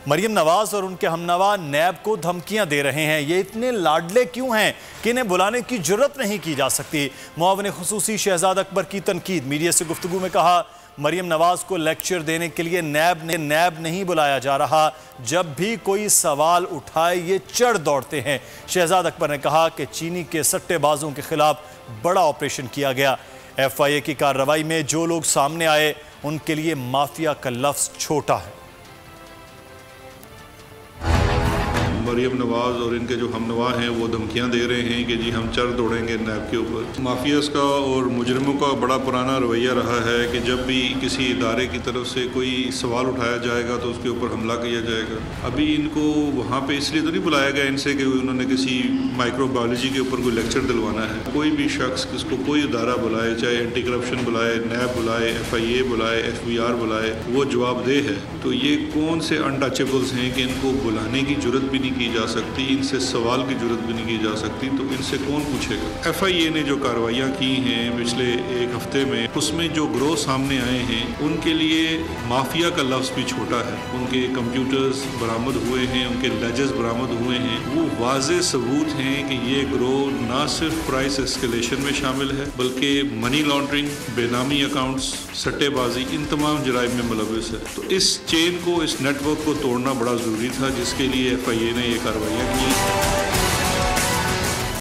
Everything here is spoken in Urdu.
مریم نواز اور ان کے ہمنوا نیب کو دھمکیاں دے رہے ہیں۔ یہ اتنے لاڈلے کیوں ہیں کہ انہیں بلانے کی جرت نہیں کی جا سکتی؟ معاون خصوصی شہزاد اکبر کی تنقید۔ میڈیا سے گفتگو میں کہا مریم نواز کو لیکچر دینے کے لیے نیب نہیں بلایا جا رہا، جب بھی کوئی سوال اٹھائے یہ چڑھ دوڑتے ہیں۔ شہزاد اکبر نے کہا کہ چینی کے سٹے بازوں کے خلاف بڑا آپریشن کیا گیا۔ ایف آئی اے کی کارروائی میں جو لوگ سامنے آئے ان کے لیے مافیا کا لفظ چھوٹا ہے۔ مریم نواز اور ان کے جو ہم نوا ہیں وہ دھمکیاں دے رہے ہیں کہ جی ہم چڑھ دوڑیں گے نیب کے اوپر۔ مافیاز کا اور مجرموں کا بڑا پرانا رویہ رہا ہے کہ جب بھی کسی ادارے کی طرف سے کوئی سوال اٹھایا جائے گا تو اس کے اوپر حملہ کیا جائے گا۔ ابھی ان کو وہاں پہ اس لیے تو نہیں بلایا گیا ان سے کہ انہوں نے کسی مائکرو بایولوجی کے اوپر کوئی لیکچر دلوانا ہے۔ کوئی بھی شخص اس کو کوئی ادارہ بلائے، چاہے اینٹی کرپشن بلائے، نیب بلائے، ایف آئی اے بلائے، ایف بی آر بلائے، وہ جواب دہ ہے۔ تو یہ کون سے انٹچیبلز ہیں کہ ان کو بلانے کی جرت بھی نہیں کی جا سکتی، ان سے سوال کی جرت بھی نہیں کی جا سکتی، تو ان سے کون پوچھے گا؟ ایف آئی اے نے جو کارروائیاں کی ہیں پچھلے ایک ہفتے میں، اس میں جو گروہ سامنے آئے ہیں ان کے لیے مافیا کا لفظ بھی چھوٹا ہے۔ ان کے کمپیوٹرز برآمد ہوئے ہیں، ان کے لیجز برآمد ہوئے ہیں، وہ واضح ثبوت ہیں کہ یہ گروہ نہ صرف پرائس اسکیلیشن میں شامل ہے بلکہ منی لانڈرنگ، بے نامی اکاؤنٹس، سٹے بازی، ان تمام جرائم میں ملوث ہے۔ تو اس چین کو، اس نیٹ ورک کو توڑنا بڑا ضروری تھا، جس کے لیے ایف آئی اے نے یہ کارروائیاں کی۔